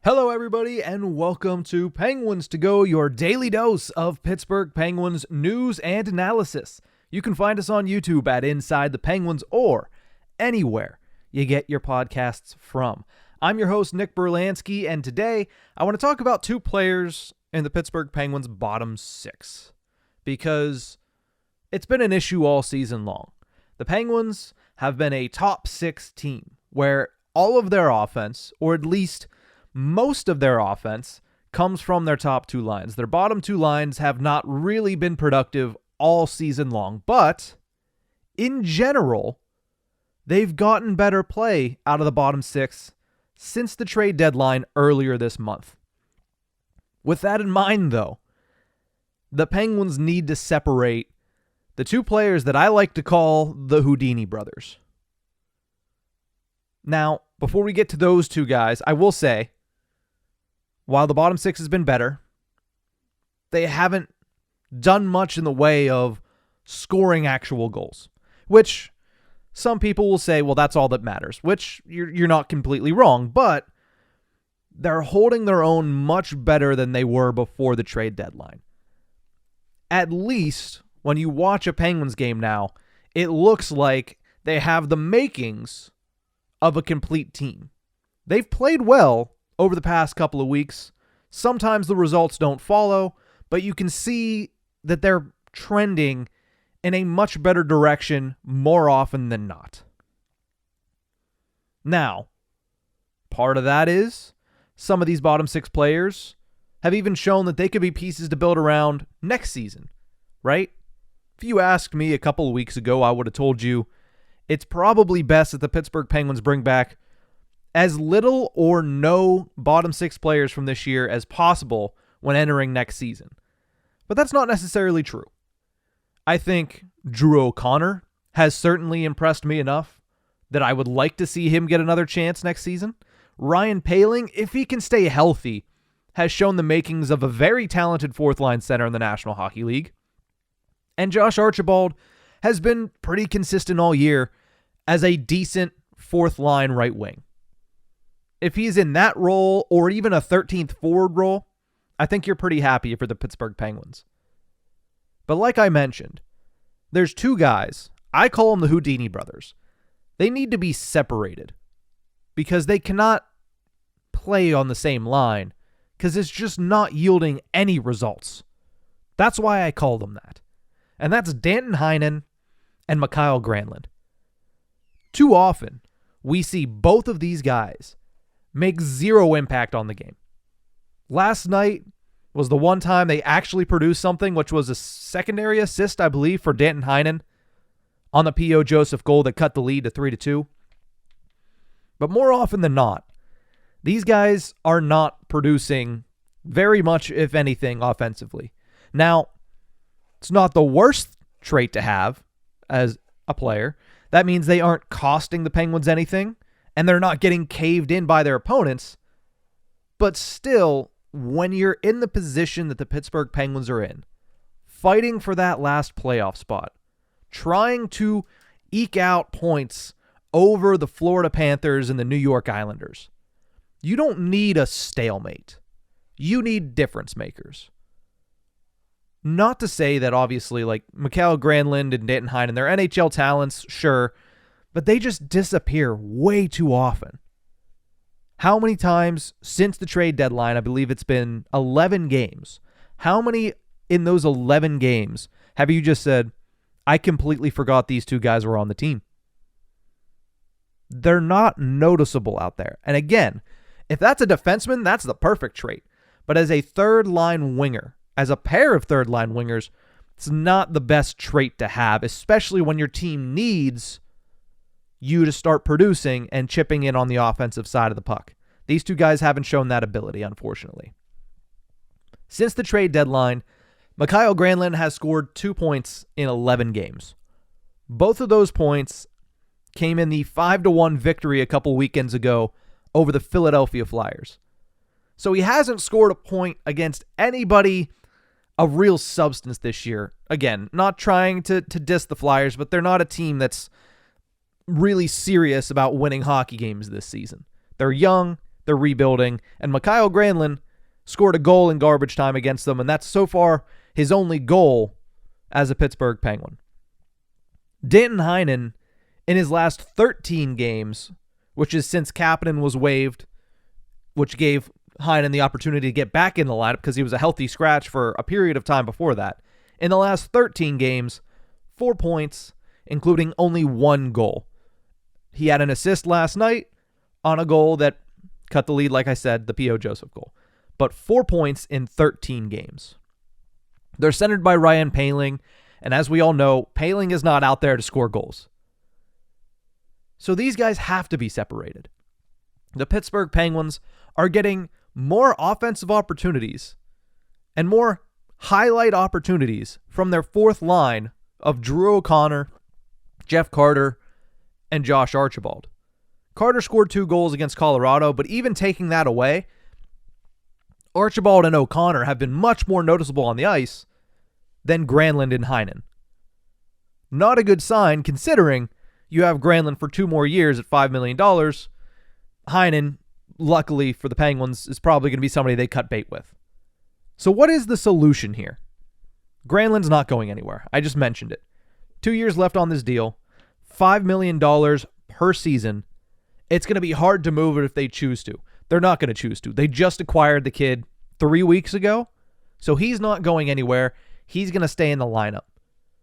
Hello, everybody, and welcome to Penguins to Go, your daily dose of Pittsburgh Penguins news and analysis. You can find us on YouTube at Inside the Penguins or anywhere you get your podcasts from. I'm your host, Nick Brlansky, and today I want to talk about two players in the Pittsburgh Penguins' bottom six because it's been an issue all season long. The Penguins have been a top six team where all of their offense, or at least most of their offense, comes from their top two lines. Their bottom two lines have not really been productive all season long, but in general, they've gotten better play out of the bottom six since the trade deadline earlier this month. With that in mind, though, the Penguins need to separate the two players that I like to call the Houdini brothers. Now, before we get to those two guys, I will say, while the bottom six has been better, they haven't done much in the way of scoring actual goals, which some people will say, well, that's all that matters, which you're not completely wrong, but they're holding their own much better than they were before the trade deadline. At least when you watch a Penguins game now, it looks like they have the makings of a complete team. They've played well over the past couple of weeks. Sometimes the results don't follow, but you can see that they're trending in a much better direction more often than not. Now, part of that is some of these bottom six players have even shown that they could be pieces to build around next season, right? If you asked me a couple of weeks ago, I would have told you it's probably best that the Pittsburgh Penguins bring back as little or no bottom six players from this year as possible when entering next season. But that's not necessarily true. I think Drew O'Connor has certainly impressed me enough that I would like to see him get another chance next season. Ryan Poehling, if he can stay healthy, has shown the makings of a very talented fourth-line center in the National Hockey League. And Josh Archibald has been pretty consistent all year as a decent fourth-line right wing. If he's in that role or even a 13th forward role, I think you're pretty happy for the Pittsburgh Penguins. But like I mentioned, there's two guys. I call them the Houdini brothers. They need to be separated because they cannot play on the same line because it's just not yielding any results. That's why I call them that. And that's Danton Heinen and Mikael Granlund. Too often, we see both of these guys make zero impact on the game. Last night was the one time they actually produced something, which was a secondary assist, I believe, for Danton Heinen on the P.O. Joseph goal that cut the lead to 3-2. But more often than not, these guys are not producing very much, if anything, offensively. Now, it's not the worst trait to have as a player. That means they aren't costing the Penguins anything, and they're not getting caved in by their opponents. But still, when you're in the position that the Pittsburgh Penguins are in, fighting for that last playoff spot, trying to eke out points over the Florida Panthers and the New York Islanders, you don't need a stalemate. You need difference makers. Not to say that obviously like Mikael Granlund and Danton Heinen, they're NHL talents, sure, but they just disappear way too often. How many times since the trade deadline, I believe it's been 11 games, how many in those 11 games have you just said, I completely forgot these two guys were on the team? They're not noticeable out there. And again, if that's a defenseman, that's the perfect trait. But as a third-line winger, as a pair of third-line wingers, it's not the best trait to have, especially when your team needs you to start producing and chipping in on the offensive side of the puck. These two guys haven't shown that ability, unfortunately. Since the trade deadline, Mikael Granlund has scored 2 points in 11 games. Both of those points came in the 5-1 victory a couple weekends ago over the Philadelphia Flyers. So he hasn't scored a point against anybody of real substance this year. Again, not trying to diss the Flyers, but they're not a team that's really serious about winning hockey games this season. They're young, They're rebuilding. And Mikael Granlund scored a goal in garbage time against them, and that's so far his only goal as a Pittsburgh Penguin. Danton Heinen, in his last 13 games, which is since Kapanen was waived, which gave Heinen the opportunity to get back in the lineup because he was a healthy scratch for a period of time before that. In the last 13 games, 4 points, including only 1 goal. He had an assist last night on a goal that cut the lead, like I said, the P.O. Joseph goal. But 4 points in 13 games. They're centered by Ryan Poehling, and as we all know, Poehling is not out there to score goals. So these guys have to be separated. The Pittsburgh Penguins are getting more offensive opportunities and more highlight opportunities from their fourth line of Drew O'Connor, Jeff Carter, and Josh Archibald. Carter scored 2 goals against Colorado, but even taking that away, Archibald and O'Connor have been much more noticeable on the ice than Granlund and Heinen. Not a good sign considering you have Granlund for 2 more years at $5 million. Heinen, luckily for the Penguins, is probably going to be somebody they cut bait with. So what is the solution here? Granlund's not going anywhere. I just mentioned it. 2 years left on this deal. $5 million per season. It's going to be hard to move it if they choose to. They're not going to choose to. They just acquired the kid 3 weeks ago, so he's not going anywhere. He's going to stay in the lineup.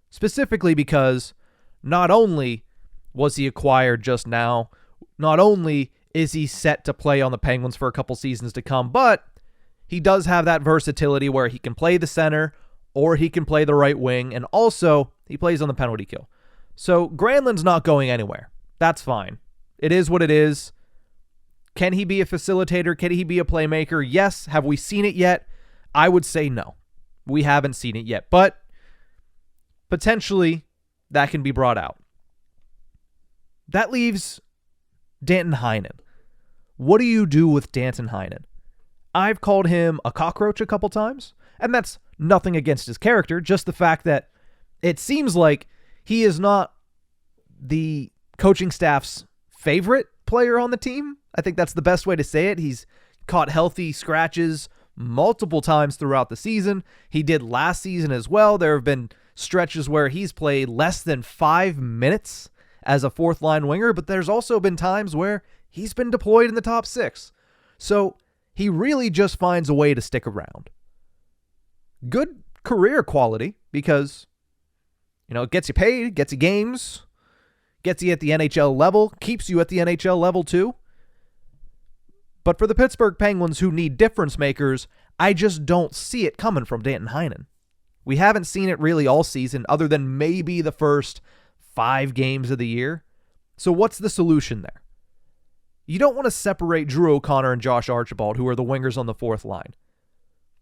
Specifically because not only was he acquired just now, not only is he set to play on the Penguins for a couple seasons to come, but he does have that versatility where he can play the center or he can play the right wing, and also he plays on the penalty kill. So Granlund's not going anywhere. That's fine. It is what it is. Can he be a facilitator? Can he be a playmaker? Yes. Have we seen it yet? I would say no. We haven't seen it yet, but potentially that can be brought out. That leaves Danton Heinen. What do you do with Danton Heinen? I've called him a cockroach a couple times, and that's nothing against his character, just the fact that it seems like he is not the coaching staff's favorite player on the team. I think that's the best way to say it. He's caught healthy scratches multiple times throughout the season. He did last season as well. There have been stretches where he's played less than 5 minutes as a fourth line winger, but there's also been times where he's been deployed in the top 6. So he really just finds a way to stick around. Good career quality because, it gets you paid, gets you games, gets you at the NHL level, keeps you at the NHL level too. But for the Pittsburgh Penguins who need difference makers, I just don't see it coming from Danton Heinen. We haven't seen it really all season other than maybe the first 5 games of the year. So what's the solution there? You don't want to separate Drew O'Connor and Josh Archibald, who are the wingers on the fourth line.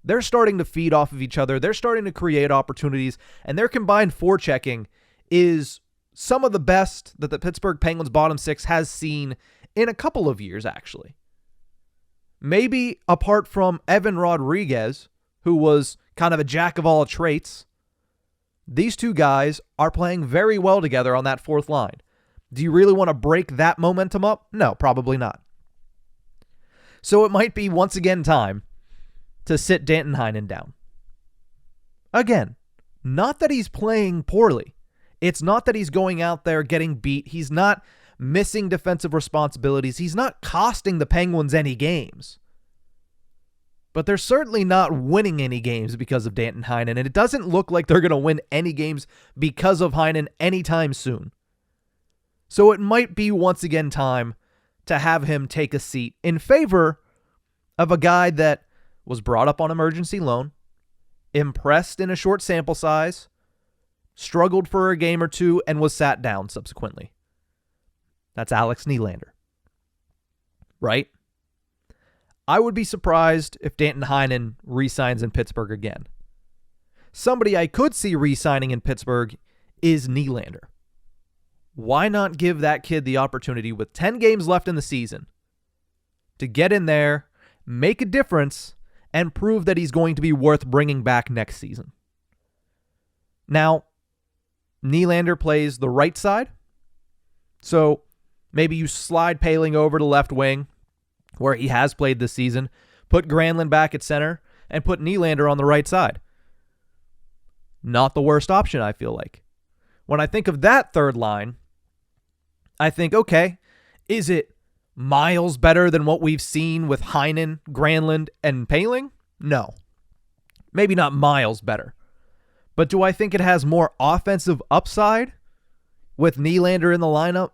They're starting to feed off of each other. They're starting to create opportunities, and their combined forechecking is some of the best that the Pittsburgh Penguins bottom 6 has seen in a couple of years, actually. Maybe apart from Evan Rodriguez, who was kind of a jack of all traits, these two guys are playing very well together on that fourth line. Do you really want to break that momentum up? No, probably not. So it might be once again time to sit Danton Heinen down. Again, not that he's playing poorly. It's not that he's going out there getting beat. He's not missing defensive responsibilities. He's not costing the Penguins any games. But they're certainly not winning any games because of Danton Heinen, and it doesn't look like they're going to win any games because of Heinen anytime soon. So it might be once again time to have him take a seat in favor of a guy that was brought up on emergency loan, impressed in a short sample size, struggled for a game or two, and was sat down subsequently. That's Alex Nylander. Right? I would be surprised if Danton Heinen re-signs in Pittsburgh again. Somebody I could see re-signing in Pittsburgh is Nylander. Why not give that kid the opportunity with 10 games left in the season to get in there, make a difference, and prove that he's going to be worth bringing back next season? Now, Nylander plays the right side, so maybe you slide Poehling over to left wing, where he has played this season, put Granlund back at center, and put Nylander on the right side. Not the worst option, I feel like. When I think of that third line, I think, okay, is it miles better than what we've seen with Heinen, Granlund, and Poehling? No. Maybe not miles better. But do I think it has more offensive upside with Nylander in the lineup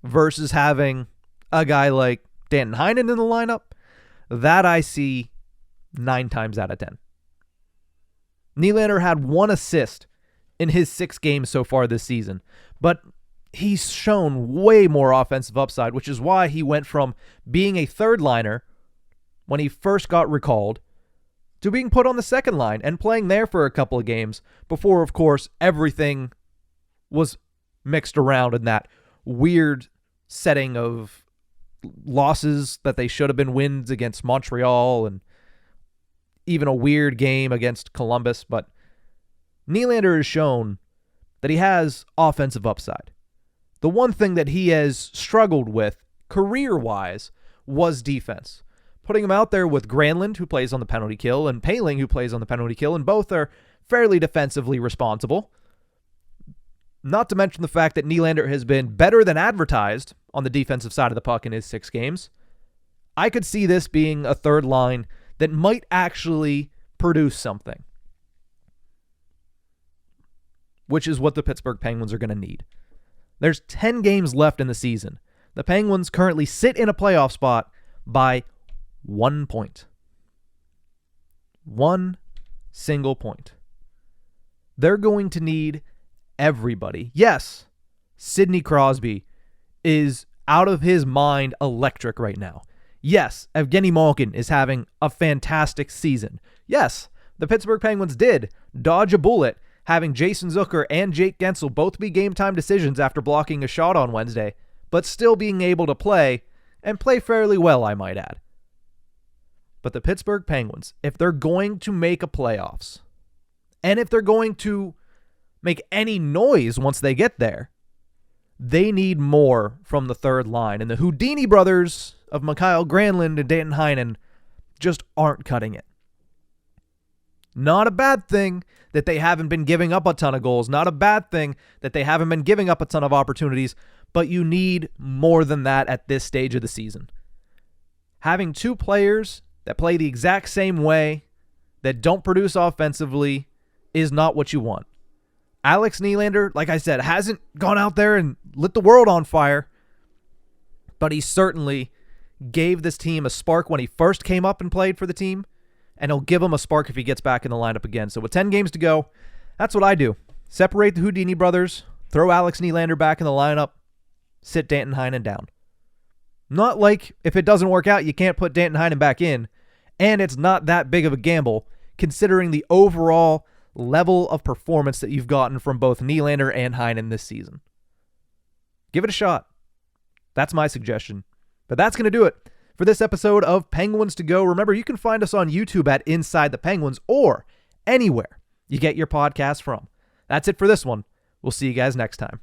versus having a guy like Danton Heinen in the lineup? That I see 9 times out of 10. Nylander had 1 assist in his 6 games so far this season, but he's shown way more offensive upside, which is why he went from being a third liner when he first got recalled to being put on the second line and playing there for a couple of games before, of course, everything was mixed around in that weird setting of losses that they should have been wins against Montreal and even a weird game against Columbus. But Nylander has shown that he has offensive upside. The one thing that he has struggled with career-wise was defense. Putting him out there with Granlund, who plays on the penalty kill, and Poehling, who plays on the penalty kill, and both are fairly defensively responsible. Not to mention the fact that Nylander has been better than advertised on the defensive side of the puck in his 6 games. I could see this being a third line that might actually produce something, which is what the Pittsburgh Penguins are going to need. There's 10 games left in the season. The Penguins currently sit in a playoff spot by 1 point. 1 single point. They're going to need everybody. Yes, Sidney Crosby is out of his mind electric right now. Yes, Evgeny Malkin is having a fantastic season. Yes, the Pittsburgh Penguins did dodge a bullet, having Jason Zucker and Jake Gensel both be game-time decisions after blocking a shot on Wednesday, but still being able to play, and play fairly well, I might add. But the Pittsburgh Penguins, if they're going to make a playoffs, and if they're going to make any noise once they get there, they need more from the third line. And the Houdini brothers of Mikael Granlund and Danton Heinen just aren't cutting it. Not a bad thing that they haven't been giving up a ton of goals. Not a bad thing that they haven't been giving up a ton of opportunities. But you need more than that at this stage of the season. Having 2 players that play the exact same way, that don't produce offensively, is not what you want. Alex Nylander, like I said, hasn't gone out there and lit the world on fire, but he certainly gave this team a spark when he first came up and played for the team, and he'll give him a spark if he gets back in the lineup again. So with 10 games to go, that's what I do. Separate the Houdini brothers, throw Alex Nylander back in the lineup, sit Danton Heinen down. Not like if it doesn't work out, you can't put Danton Heinen back in, and it's not that big of a gamble considering the overall level of performance that you've gotten from both Nylander and Heinen this season. Give it a shot. That's my suggestion. But that's going to do it for this episode of Penguins to Go. Remember, you can find us on YouTube at Inside the Penguins or anywhere you get your podcast from. That's it for this one. We'll see you guys next time.